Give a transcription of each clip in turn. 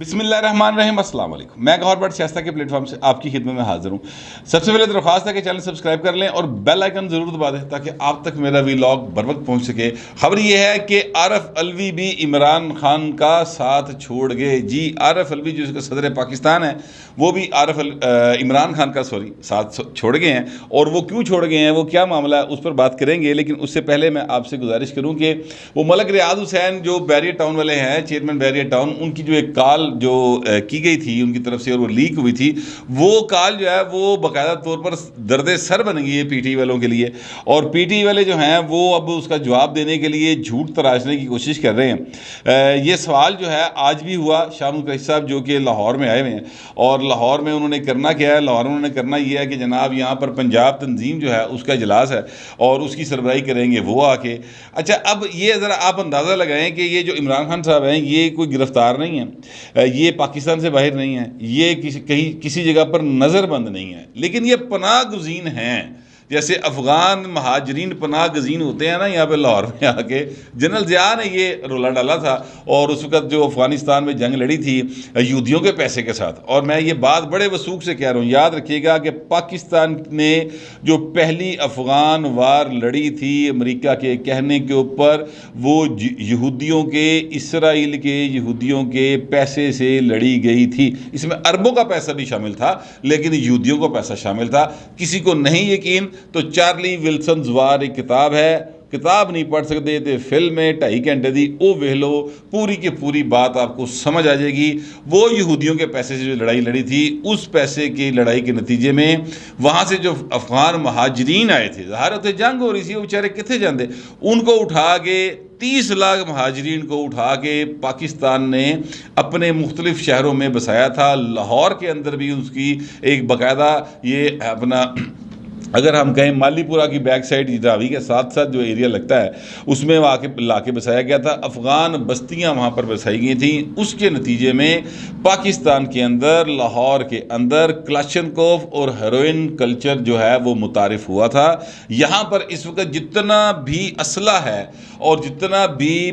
بسم اللہ الرحمن الرحیم۔ السلام علیکم، میں گوہر بٹ شائستہ کے پلیٹ فارم سے آپ کی خدمت میں حاضر ہوں۔ سب سے پہلے درخواست ہے کہ چینل سبسکرائب کر لیں اور بیل آئیکن ضرور دبا دیں تاکہ آپ تک میرا ویلاگ بر وقت پہنچ سکے۔ خبر یہ ہے کہ عارف الوی بھی عمران خان کا ساتھ چھوڑ گئے۔ جی، عارف الوی جو اس کا صدر پاکستان ہے وہ بھی عمران خان کا ساتھ چھوڑ گئے ہیں، اور وہ کیوں چھوڑ گئے ہیں، وہ کیا معاملہ ہے، اس پر بات کریں گے۔ لیکن اس سے پہلے میں آپ سے گزارش کروں کہ وہ ملک ریاض حسین جو بیریئر ٹاؤن والے ہیں، چیئرمین بیریئر ٹاؤن، ان کی جو ایک کال جو کی گئی تھی ان کی طرف سے اور وہ لیک ہوئی تھی، وہ کال جو ہے وہ باقاعدہ طور پر درد سر بن گئی ہے پی ٹی والوں کے لیے، اور پی ٹی والے جو ہیں وہ اب اس کا جواب دینے کے لیے جھوٹ تراشنے کی کوشش کر رہے ہیں۔ یہ سوال جو ہے آج بھی ہوا، شاہ قریشی صاحب جو کہ لاہور میں آئے ہوئے ہیں، اور لاہور میں انہوں نے کرنا کیا ہے، لاہور میں انہوں نے کرنا یہ ہے کہ جناب یہاں پر پنجاب تنظیم جو ہے اس کا اجلاس ہے اور اس کی سربراہی کریں گے وہ آ کے۔ اچھا، اب یہ ذرا آپ اندازہ لگائیں کہ یہ جو عمران خان صاحب ہیں یہ کوئی گرفتار نہیں ہیں، یہ پاکستان سے باہر نہیں ہیں، یہ کسی جگہ پر نظر بند نہیں ہے، لیکن یہ پناہ گزین ہیں۔ جیسے افغان مہاجرین پناہ گزین ہوتے ہیں نا، یہاں پہ لاہور میں آ کے جنرل ضیاء نے یہ رولا ڈالا تھا، اور اس وقت جو افغانستان میں جنگ لڑی تھی یہودیوں کے پیسے کے ساتھ۔ اور میں یہ بات بڑے وثوق سے کہہ رہا ہوں، یاد رکھیے گا کہ پاکستان نے جو پہلی افغان وار لڑی تھی امریکہ کے کہنے کے اوپر، وہ یہودیوں کے، اسرائیل کے یہودیوں کے پیسے سے لڑی گئی تھی۔ اس میں عربوں کا پیسہ بھی شامل تھا لیکن یہودیوں کا پیسہ شامل تھا۔ کسی کو نہیں یقین تو چارلی ولسنز وار ایک کتاب ہے، کتاب نہیں پڑھ سکتے تو فلم ہے 2.5 گھنٹے دی، وہ ویکھ لو، پوری کی پوری بات آپ کو سمجھ آ جائے گی۔ وہ یہودیوں کے پیسے سے جو لڑائی لڑی تھی، اس پیسے کی لڑائی کے نتیجے میں وہاں سے جو افغان مہاجرین آئے تھے، ظاہر ہوتے جنگ ہو رہی تھی، وہ بیچارے کتنے جاندے، ان کو اٹھا کے 30 لاکھ مہاجرین کو اٹھا کے پاکستان نے اپنے مختلف شہروں میں بسایا تھا۔ لاہور کے اندر بھی اس کی ایک باقاعدہ یہ اپنا، اگر ہم کہیں مالی پورہ کی بیک سائڈ راوی کے ساتھ ساتھ جو ایریا لگتا ہے اس میں لا کے بسایا گیا تھا، افغان بستیاں وہاں پر بسائی گئی تھیں۔ اس کے نتیجے میں پاکستان کے اندر، لاہور کے اندر کلاشنکوف اور ہیروئن کلچر جو ہے وہ متعارف ہوا تھا۔ یہاں پر اس وقت جتنا بھی اسلحہ ہے اور جتنا بھی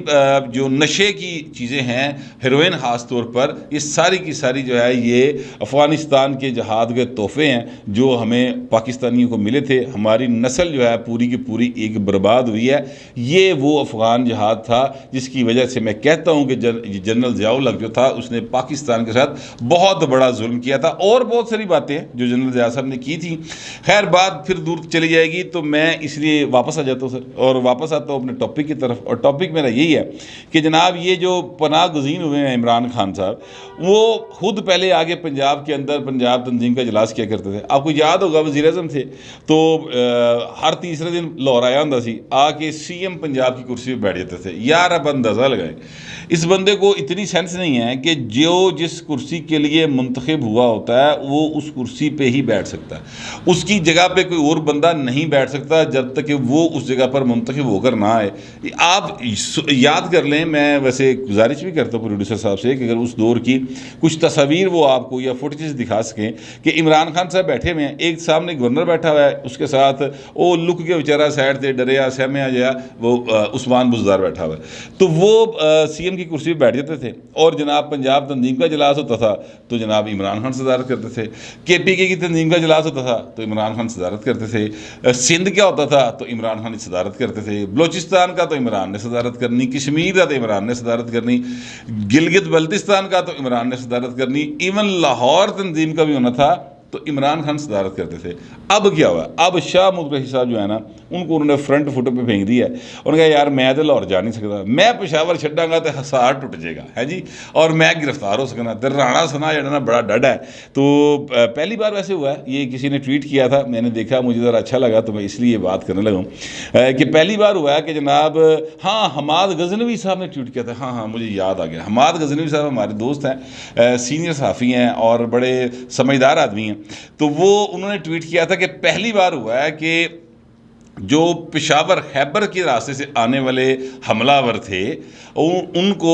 جو نشے کی چیزیں ہیں، ہیروئن خاص طور پر، یہ ساری کی ساری جو ہے یہ افغانستان کے جہاد کے تحفے ہیں جو ہمیں پاکستانیوں کو ملے تھے۔ ہماری نسل جو ہے پوری کی پوری ایک برباد ہوئی ہے۔ یہ وہ افغان جہاد تھا جس کی وجہ سے میں کہتا ہوں کہ جنرل ضیاء الحق جو تھا اس نے پاکستان کے ساتھ بہت بڑا ظلم کیا تھا، اور بہت ساری باتیں جو جنرل ضیاء صاحب نے کی تھی۔ خیر، بات پھر دور چلی جائے گی تو میں اس لیے واپس آ جاتا ہوں سر، اور واپس آتا ہوں اپنے ٹاپک کی طرف، اور ٹاپک میرا یہی ہے کہ جناب یہ جو پناہ گزین ہوئے ہیں عمران خان صاحب، وہ خود پہلے آگے پنجاب کے اندر پنجاب تنظیم کا اجلاس کیا کرتے تھے۔ آپ کو یاد ہوگا وزیر اعظم تھے تو ہر تیسرے دن لاہور آیا ہوں سی، آ کے سی ایم پنجاب کی کرسی پہ بیٹھ جاتے تھے۔ یار اب اندازہ لگائیں، اس بندے کو اتنی سینس نہیں ہے کہ جو جس کرسی کے لیے منتخب ہوا ہوتا ہے وہ اس کرسی پہ ہی بیٹھ سکتا ہے، اس کی جگہ پہ کوئی اور بندہ نہیں بیٹھ سکتا جب تک کہ وہ اس جگہ پر منتخب ہو کر نہ آئے۔ آپ یاد کر لیں، میں ویسے گزارش بھی کرتا ہوں پروڈیوسر صاحب سے کہ اگر اس دور کی کچھ تصاویر وہ آپ کو یا فوٹیجز دکھا سکیں کہ عمران خان صاحب بیٹھے ہوئے ہیں، ایک سامنے گورنر بیٹھا ہوا ہے، اس کے ساتھ وہ لک کے بیچارہ سائڈ سے ڈریا سہمیا جیا وہ عثمان بزدار بیٹھا ہوا ہے، تو وہ سی ایم کی کرسی پہ بیٹھ جاتے تھے، اور جناب پنجاب تنظیم کا اجلاس ہوتا تھا تو جناب عمران خان صدارت کرتے تھے، کے پی کے کی تنظیم کا اجلاس ہوتا تھا تو عمران خان صدارت کرتے تھے، سندھ کیا ہوتا تھا تو عمران خان صدارت کرتے تھے، بلوچستان کا تو عمران نے صدارت کرنی، کشمیر کا تو عمران نے صدارت کرنی، گلگت بلتستان کا تو عمران نے صدارت کرنی، ایون لاہور تنظیم کا بھی ہونا تھا تو عمران خان صدارت کرتے تھے۔ اب کیا ہوا، اب شاہ قریشی صاحب جو ہے نا، ان کو انہوں نے فرنٹ فٹ پہ پھینک دیا ہے، انہوں نے کہا یار میں تو لاہور جا نہیں سکتا، میں پشاور چھڈاں گا تو حصار ٹوٹ جائے گا ہے جی، اور میں گرفتار ہو سکنا، تو رانا سنا جڑا نا بڑا ڈڈ ہے۔ تو پہلی بار ویسے ہوا ہے، یہ کسی نے ٹویٹ کیا تھا، میں نے دیکھا، مجھے ذرا اچھا لگا تو میں اس لیے بات کرنے لگا ہوں کہ پہلی بار ہوا ہے کہ جناب، ہاں حماد غزنوی صاحب نے ٹویٹ کیا تھا، ہاں مجھے یاد آ گیا، حماد غزنوی صاحب ہمارے دوست ہیں، سینئر صحافی ہیں اور بڑے سمجھدار آدمی ہیں، تو وہ انہوں نے ٹویٹ کیا تھا کہ پہلی بار ہوا ہے کہ جو پشاور خیبر کے راستے سے آنے والے حملہ آور تھے ان کو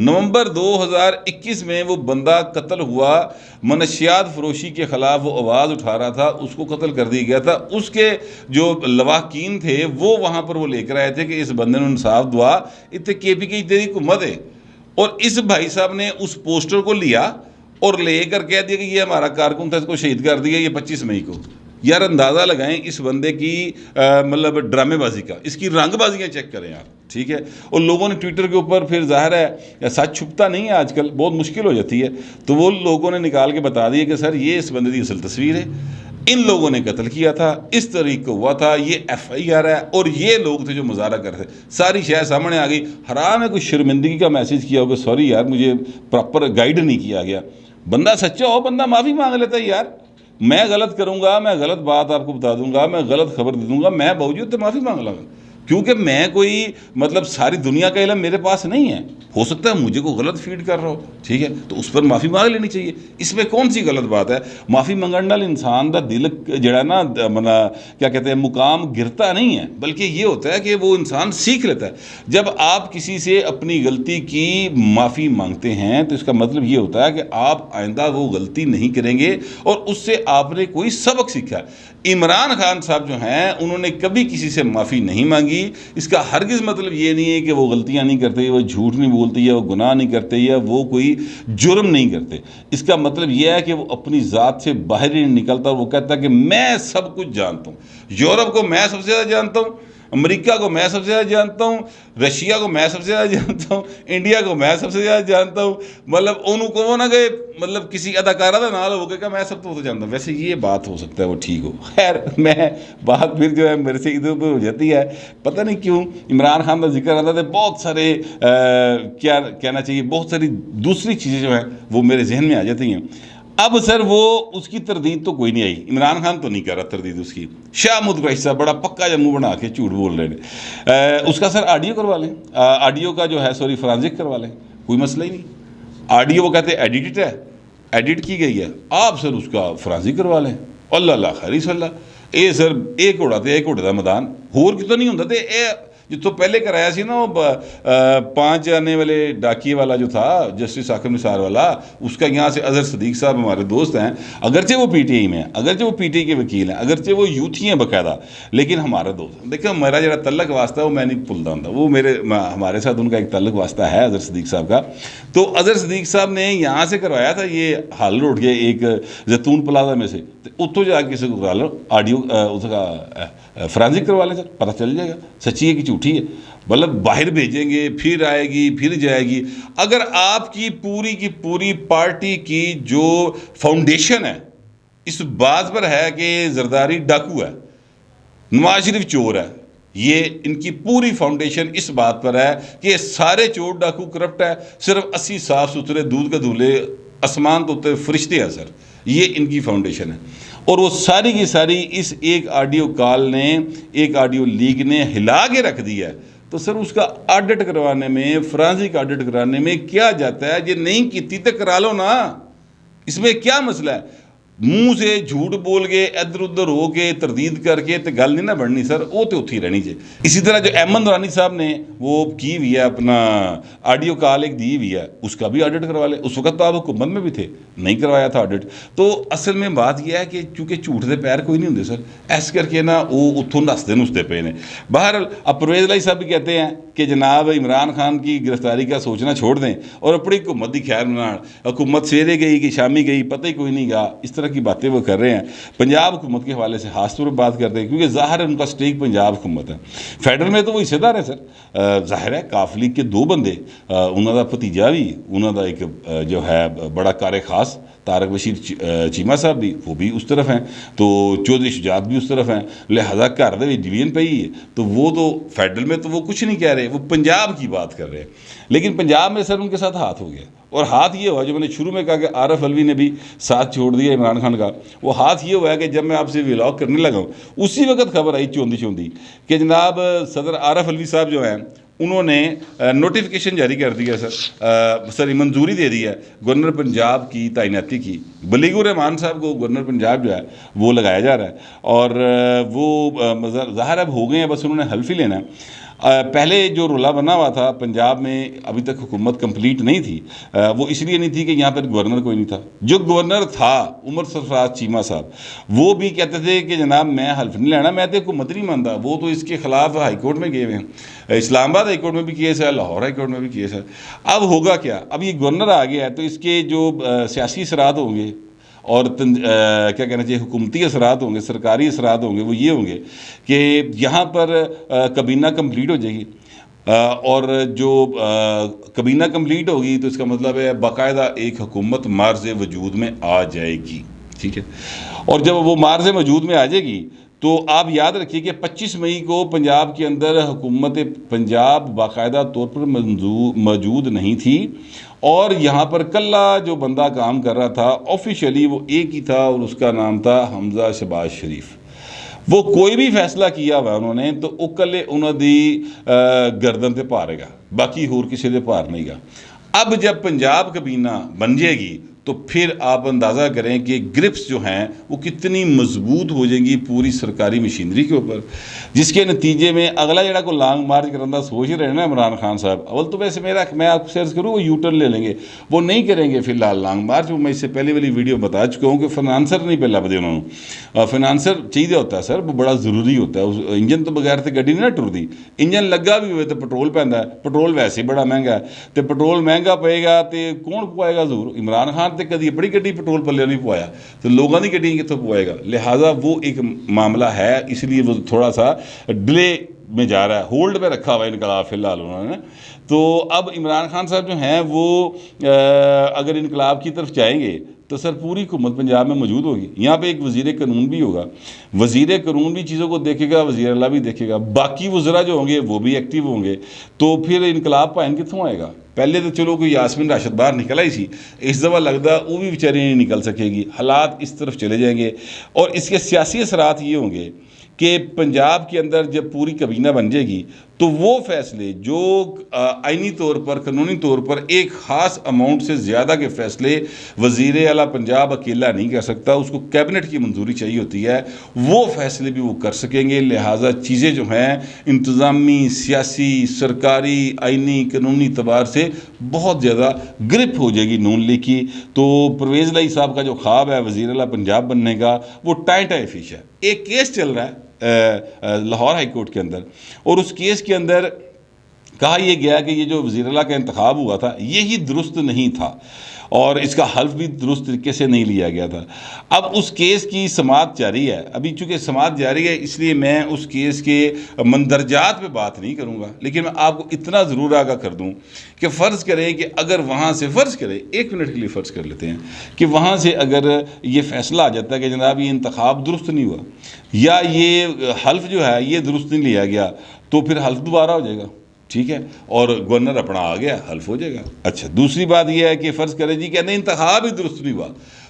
نومبر 2021 میں وہ بندہ قتل ہوا، منشیات فروشی کے خلاف وہ آواز اٹھا رہا تھا، اس کو قتل کر دیا گیا تھا۔ اس کے جو لواحقین تھے وہ وہاں پر وہ لے کر آئے تھے کہ اس بندے نے انصاف دعا، اتنے کے پی کی تیری حکومت ہے، اور اس بھائی صاحب نے اس پوسٹر کو لیا اور لے کر کہہ دیا کہ یہ ہمارا کارکن تھا، اس کو شہید کر دیا یہ 25 مئی کو۔ یار اندازہ لگائیں اس بندے کی مطلب ڈرامے بازی کا، اس کی رنگ بازیاں چیک کریں آپ، ٹھیک ہے۔ اور لوگوں نے ٹویٹر کے اوپر، پھر ظاہر ہے سچ چھپتا نہیں ہے آج کل، بہت مشکل ہو جاتی ہے، تو وہ لوگوں نے نکال کے بتا دیا کہ سر یہ اس بندے کی اصل تصویر ہے، ان لوگوں نے قتل کیا تھا، اس طریقے کو ہوا تھا، یہ ایف آئی آر ہے، اور یہ لوگ تھے جو مظاہرہ کرتے تھے، ساری شے سامنے آ گئی۔ حرام ہے کوئی شرمندگی کا میسیج کیا ہوگا، سوری یار مجھے پراپر گائیڈ نہیں کیا گیا۔ بندہ سچا ہو، بندہ معافی مانگ لیتا ہے یار، میں غلط کروں گا، میں غلط بات آپ کو بتا دوں گا، میں غلط خبر دے دوں گا، میں باوجود تو معافی مانگ لوں گا، کیونکہ میں کوئی مطلب ساری دنیا کا علم میرے پاس نہیں ہے، ہو سکتا ہے مجھے کوئی غلط فیڈ کر رہا ہو، ٹھیک ہے، تو اس پر معافی مانگ لینی چاہیے، اس میں کون سی غلط بات ہے؟ معافی منگن نال انسان دا دل جڑا نا کیا کہتے ہیں مقام گرتا نہیں ہے، بلکہ یہ ہوتا ہے کہ وہ انسان سیکھ لیتا ہے۔ جب آپ کسی سے اپنی غلطی کی معافی مانگتے ہیں تو اس کا مطلب یہ ہوتا ہے کہ آپ آئندہ وہ غلطی نہیں کریں گے، اور اس سے آپ نے کوئی سبق سیکھا ہے۔ عمران خان صاحب جو ہیں انہوں نے کبھی کسی سے معافی نہیں مانگی، اس کا ہرگز مطلب یہ نہیں ہے کہ وہ غلطیاں نہیں کرتے، وہ جھوٹ نہیں بولتے، یا وہ گناہ نہیں کرتے، یا وہ کوئی جرم نہیں کرتے۔ اس کا مطلب یہ ہے کہ وہ اپنی ذات سے باہر ہی نہیں نکلتا، اور وہ کہتا ہے کہ میں سب کچھ جانتا ہوں، یورپ کو میں سب سے زیادہ جانتا ہوں، امریکہ کو میں سب سے زیادہ جانتا ہوں، رشیا کو میں سب سے زیادہ جانتا ہوں، انڈیا کو میں سب سے زیادہ جانتا ہوں، مطلب انہوں کو وہ نہ کہ مطلب کسی اداکارہ کا نال ہو کہ میں سب تو جانتا ہوں۔ ویسے یہ بات ہو سکتا ہے وہ ٹھیک ہو، خیر میں بات پھر جو ہے میرے سے ادھر ادھر ہو جاتی ہے، پتہ نہیں کیوں عمران خان کا ذکر آتا تھا، بہت سارے کیا کہنا چاہیے، بہت ساری دوسری چیزیں جو ہیں وہ میرے ذہن میں آ جاتی ہیں۔ اب سر وہ اس کی تردید تو کوئی نہیں آئی، عمران خان تو نہیں کر رہا تردید اس کی، شاہ محمود قریشی صاحب بڑا پکا جموں بنا کے جھوٹ بول رہے ہیں، اس کا سر آڈیو کروا لیں، آڈیو کا جو ہے فورینزک کروا لیں، کوئی مسئلہ ہی نہیں۔ آڈیو وہ کہتے ہیں ایڈیٹڈ ہے، ایڈٹ کی گئی ہے، آپ سر اس کا فورینزک کروا لیں، اللہ اللہ خیر صلی اللہ۔ اے سر ایک اڑا تے ایک اڑے دا میدان ہور کتوں نہیں ہوندا، تے اے جتوں پہلے کرایا سی نا وہ 5 آنے والے ڈاکیے والا جو تھا جسٹس حاکم نثار والا، اس کا یہاں سے اظہر صدیق صاحب ہمارے دوست ہیں، اگرچہ وہ پی ٹی آئی میں ہیں، اگرچہ وہ پی ٹی آئی کے وکیل ہیں، اگرچہ وہ یوتھی ہیں باقاعدہ، لیکن ہمارا دوست ہیں۔ دیکھیں میرا جڑا تعلق واسطہ ہے وہ میں نہیں بھولتا ہوں، وہ ہمارے ساتھ ان کا ایک تعلق واسطہ ہے اظہر صدیق صاحب کا۔ تو اظہر صدیق صاحب نے یہاں سے کروایا تھا یہ ہال روڈ کے ایک زیتون پلازا میں سے، اتوں جا کے کسی کو کرا لو آڈیو اس کا فرانزک کروا لیں سر، پتہ چل جائے گا سچی ہے کہ جھوٹی ہے، مطلب باہر بھیجیں گے، پھر آئے گی، پھر جائے گی۔ اگر آپ کی پوری پارٹی کی جو فاؤنڈیشن ہے اس بات پر ہے کہ زرداری ڈاکو ہے، نواز شریف چور ہے، یہ ان کی پوری فاؤنڈیشن اس بات پر ہے کہ سارے چور ڈاکو کرپٹ ہے، صرف 80 صاف ستھرے دودھ کے دھولے آسمان تو اتنے فرشتے ہیں سر، یہ ان کی فاؤنڈیشن ہے۔ اور وہ ساری کی ساری اس ایک آڈیو کال نے، ایک آڈیو لیک نے ہلا کے رکھ دیا ہے۔ تو سر اس کا آڈٹ کروانے میں، فرانزک آڈٹ کرانے میں کیا جاتا ہے؟ یہ نہیں کیتی تو کرا لو نا، اس میں کیا مسئلہ ہے؟ منہ سے جھوٹ بول کے ادھر ادھر ہو کے تردید کر کے تو گل نہیں نہ بڑھنی سر، وہ تو اتھی رہنی چاہیے۔ اسی طرح جو احمد نورانی صاحب نے وہ کی ہوئی ہے اپنا آڈیو کال ایک دی ہوئی ہے، اس کا بھی آڈٹ کروا لے، اس وقت تو آپ حکومت میں بھی تھے، نہیں کروایا تھا آڈٹ۔ تو اصل میں بات یہ ہے کہ چونکہ جھوٹ دے پیر کوئی نہیں ہوندے سر، ایس کر کے نا وہ اتوں نستے پے نے۔ بہرحال اب پرویز الہی صاحب بھی کہتے ہیں کہ جناب عمران خان کی گرفتاری کا سوچنا چھوڑ دیں اور اپنی حکومت کی خیر بنائیں، حکومت سویرے گئی کہ شامی گئی پتہ ہی کوئی نہیں گیا، اس طرح کی باتیں وہ کر رہے ہیں۔ پنجاب حکومت کے حوالے سے خاص طور پر بات کرتے ہیں کیونکہ ظاہر ہے ان کا سٹیک پنجاب حکومت ہے، فیڈرل میں تو وہ حصے دار ہے سر، ظاہر ہے کاف لیگ کے 2 بندے، انہوں دا بھتیجا بھی، انہوں دا ایک جو ہے بڑا کار خاص طارق بشیر چیمہ صاحب بھی، وہ بھی اس طرف ہیں، تو چودھری شجاعت بھی اس طرف ہیں، لہذا گھر دے ڈویژن پہ ہی ہے، تو وہ تو فیڈرل میں تو وہ کچھ نہیں کہہ رہے، وہ پنجاب کی بات کر رہے ہیں۔ لیکن پنجاب میں سر ان کے ساتھ ہاتھ ہو گیا، اور ہاتھ یہ ہوا جو میں نے شروع میں کہا کہ عارف علوی نے بھی ساتھ چھوڑ دیا عمران خان کا، وہ ہاتھ یہ ہوا ہے کہ جب میں آپ سے ولاگ کرنے لگا ہوں اسی وقت خبر آئی چوندی کہ جناب صدر عارف علوی صاحب جو ہیں انہوں نے نوٹیفیکیشن جاری کر دیا سر منظوری دے دی ہے گورنر پنجاب کی تعیناتی کی، بلیغ الرحمان صاحب کو گورنر پنجاب جو ہے وہ لگایا جا رہا ہے، اور وہ ظاہر اب ہو گئے ہیں، بس انہوں نے حلف ہی لینا ہے۔ پہلے جو رولا بنا ہوا تھا پنجاب میں، ابھی تک حکومت کمپلیٹ نہیں تھی، وہ اس لیے نہیں تھی کہ یہاں پر گورنر کوئی نہیں تھا. جو گورنر تھا عمر سرفراز چیمہ صاحب، وہ بھی کہتے تھے کہ جناب میں حلف نہیں لینا، میں تو حکومت نہیں مانتا. وہ تو اس کے خلاف ہائی کورٹ میں گئے ہوئے ہیں، اسلام آباد ہائی کورٹ میں بھی کیس ہے، لاہور ہائی کورٹ میں بھی کیس ہے. اب ہوگا کیا؟ اب یہ گورنر آ گیا ہے تو اس کے جو سیاسی اثرات ہوں گے اور کیا کہنا چاہیے حکومتی اثرات ہوں گے، سرکاری اثرات ہوں گے، وہ یہ ہوں گے کہ یہاں پر کابینہ کمپلیٹ ہو جائے گی، اور جو کابینہ کمپلیٹ ہوگی تو اس کا مطلب ہے باقاعدہ ایک حکومت معرض وجود میں آ جائے گی. ٹھیک ہے، اور جب وہ معرض وجود میں آ جائے گی تو آپ یاد رکھیے کہ 25 مئی کو پنجاب کے اندر حکومت پنجاب باقاعدہ طور پر موجود نہیں تھی، اور یہاں پر کلہ جو بندہ کام کر رہا تھا آفیشیلی وہ ایک ہی تھا، اور اس کا نام تھا حمزہ شہباز شریف. وہ کوئی بھی فیصلہ کیا ہوا انہوں نے تو وہ کلے انہوں دی گردن تے پارے گا، باقی ہور کسی دے پار نہیں گا. اب جب پنجاب کابینہ بن جائے گی تو پھر آپ اندازہ کریں کہ گرپس جو ہیں وہ کتنی مضبوط ہو جائیں گی پوری سرکاری مشینری کے اوپر، جس کے نتیجے میں اگلا جڑا کو لانگ مارچ کرنا سوچ رہے ہیں نا عمران خان صاحب، اول تو ویسے میں آپ کو سیئر کروں وہ یو ٹرن لے لیں گے، وہ نہیں کریں گے فی الحال لانگ مارچ. وہ میں اس سے پہلے والی ویڈیو بتا چکا ہوں کہ فنانسر نہیں پہلا بدے انہوں نے. فنانسر چاہیے ہوتا ہے سر، وہ بڑا ضروری ہوتا ہے. انجن تو بغیر تو گڈی نہیں نہ ٹرتی، انجن لگا بھی ہوئے تو پٹرول پہنتا ہے، پٹرول ویسے بڑا مہنگا ہے، تو پٹرول مہنگا پئے گا تو کون پوائے گا ضرور؟ عمران خان تو کدی اپنی گڈی پٹرول پلے نہیں پوایا تو لوگوں کی گڈی کتوں پوائے گا؟ لہٰذا وہ ایک معاملہ ہے، اس لیے وہ تھوڑا سا ڈیلے میں جا رہا ہے، ہولڈ پہ رکھا ہوا ہے انقلاب فی الحال انہوں نے. تو اب عمران خان صاحب جو ہیں وہ اگر انقلاب کی طرف جائیں گے تو سر پوری حکومت پنجاب میں موجود ہوگی. یہاں پہ ایک وزیر قانون بھی ہوگا، وزیر قانون بھی چیزوں کو دیکھے گا، وزیر اعلیٰ بھی دیکھے گا، باقی وزراء جو ہوں گے وہ بھی ایکٹیو ہوں گے. تو پھر انقلاب پائن کتوں آئے گا؟ پہلے تو چلو کوئی یاسمین راشد باہر نکل آئی سی، اس دفعہ لگتا وہ بھی بیچاری نہیں نکل سکے گی. حالات اس طرف چلے جائیں گے، اور اس کے سیاسی اثرات یہ ہوں گے کہ پنجاب کے اندر جب پوری کابینہ بن جائے گی تو وہ فیصلے جو آئینی طور پر قانونی طور پر ایک خاص اماؤنٹ سے زیادہ کے فیصلے وزیر اعلیٰ پنجاب اکیلا نہیں کر سکتا، اس کو کیبنٹ کی منظوری چاہیے ہوتی ہے، وہ فیصلے بھی وہ کر سکیں گے. لہٰذا چیزیں جو ہیں انتظامی، سیاسی، سرکاری، آئینی، قانونی اعتبار سے بہت زیادہ گرپ ہو جائے گی نون لیگ کی. تو پرویز الہی صاحب کا جو خواب ہے وزیر اعلیٰ پنجاب بننے کا وہ ٹائیں فش ہے. ایک کیس چل رہا ہے لاہور ہائی کورٹ کے اندر، اور اس کیس کے اندر کہا یہ گیا کہ یہ جو وزیر اعلیٰ کا انتخاب ہوا تھا یہی درست نہیں تھا، اور اس کا حلف بھی درست طریقے سے نہیں لیا گیا تھا. اب اس کیس کی سماعت جاری ہے، ابھی چونکہ سماعت جاری ہے اس لیے میں اس کیس کے مندرجات پہ بات نہیں کروں گا، لیکن میں آپ کو اتنا ضرور آگاہ کر دوں کہ فرض کریں کہ اگر وہاں سے فرض کریں، ایک منٹ کے لیے فرض کر لیتے ہیں کہ وہاں سے اگر یہ فیصلہ آ جاتا ہے کہ جناب یہ انتخاب درست نہیں ہوا یا یہ حلف جو ہے یہ درست نہیں لیا گیا، تو پھر حلف دوبارہ ہو جائے گا. ٹھیک ہے، اور گورنر اپنا آ گیا، حلف ہو جائے گا. اچھا، دوسری بات یہ ہے کہ فرض کریں جی کہ نہیں انتخاب ہی درست نہیں ہوا،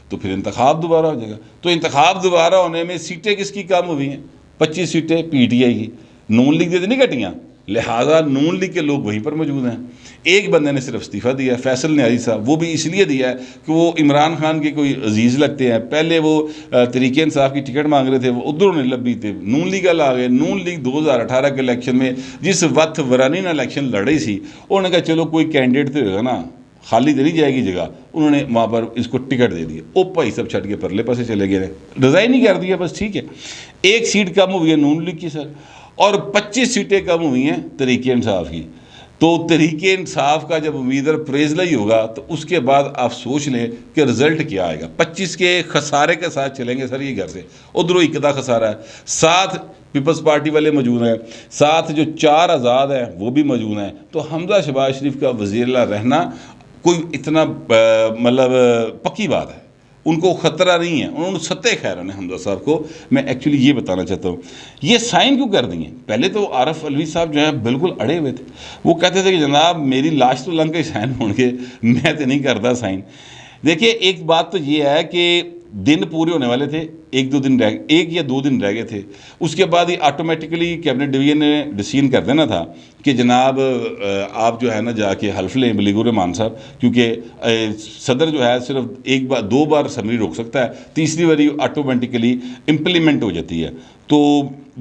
تو پھر انتخاب دوبارہ ہو جائے گا. تو انتخاب دوبارہ ہونے میں سیٹیں کس کی کم ہوئی ہیں؟ 25 سیٹیں پی ٹی آئی کی، نون لیگ دے نہیں کٹیاں، لہٰذا نون لیگ کے لوگ وہیں پر موجود ہیں. ایک بندے نے صرف استعفیٰ دیا ہے، فیصل نیازی صاحب، وہ بھی اس لیے دیا ہے کہ وہ عمران خان کے کوئی عزیز لگتے ہیں. پہلے وہ تحریک انصاف کی ٹکٹ مانگ رہے تھے، وہ ادھر نہیں لبھی تھے، نون لیگ آ گئے. نون لیگ 2018 کے الیکشن میں جس وقت ورانی نے الیکشن لڑ رہی سی، انہوں نے کہا چلو کوئی کینڈیڈیٹ تو ہوگا نا، خالی دے نہیں جائے گی جگہ. انہوں نے وہاں پر اس کو ٹکٹ دے دی. او بھائی سب چھٹ کے پرلے پاسے چلے گئے، ریزائن نہیں کر دیا بس. ٹھیک ہے، ایک سیٹ کم ہوئی ہے نون لیگ کی سر، اور 25 سیٹیں کم ہوئی ہیں تحریک انصاف کی. تو تحریک انصاف کا جب امیدوار پرویز الہی ہوگا تو اس کے بعد آپ سوچ لیں کہ رزلٹ کیا آئے گا. 25 کے خسارے کے ساتھ چلیں گے سر یہ گھر سے. ادھروں اکدا خسارہ ہے، ساتھ پیپلز پارٹی والے موجود ہیں، ساتھ جو 4 آزاد ہیں وہ بھی موجود ہیں. تو حمزہ شہباز شریف کا وزیر اعلیٰ رہنا کوئی اتنا مطلب پکی بات ہے، ان کو خطرہ نہیں ہے. انہوں نے ستے خیر نے حمزہ صاحب کو، میں ایکچولی یہ بتانا چاہتا ہوں یہ سائن کیوں کر دیے. پہلے تو عارف علوی صاحب جو ہیں بالکل اڑے ہوئے تھے، وہ کہتے تھے کہ جناب میری لاش تو لنگ کے سائن ہوں گے، میں تو نہیں کرتا سائن. دیکھیے ایک بات تو یہ ہے کہ دن پورے ہونے والے تھے، ایک یا دو دن رہ گئے تھے. اس کے بعد ہی آٹومیٹکلی کیبنٹ ڈویژن نے ڈیسیژن کر دینا تھا کہ جناب آپ جو ہے نا جا کے حلف لیں بلیغ الرحمان صاحب، کیونکہ صدر جو ہے صرف 2 بار سمری روک سکتا ہے، تیسری باری آٹومیٹکلی امپلیمنٹ ہو جاتی ہے. تو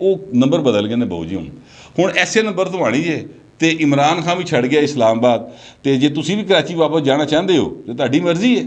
ਉਹ ਨੰਬਰ ਬਦਲ ਗਏ ਨੇ ਬਾਊ ਜੀ। ਹੁਣ ਐਸੇ ਨੰਬਰ ਤੋਂ ਆਣੀ ਜੇ ਤੇ ਇਮਰਾਨ ਖਾਨ ਵੀ ਛੱਡ ਗਿਆ ਇਸਲਾਮਾਬਾਦ, ਤੇ ਜੇ ਤੁਸੀਂ ਵੀ ਕਰਾਚੀ ਵਾਪਸ ਜਾਣਾ ਚਾਹੁੰਦੇ ਹੋ ਤੇ ਤੁਹਾਡੀ ਮਰਜ਼ੀ ਹੈ,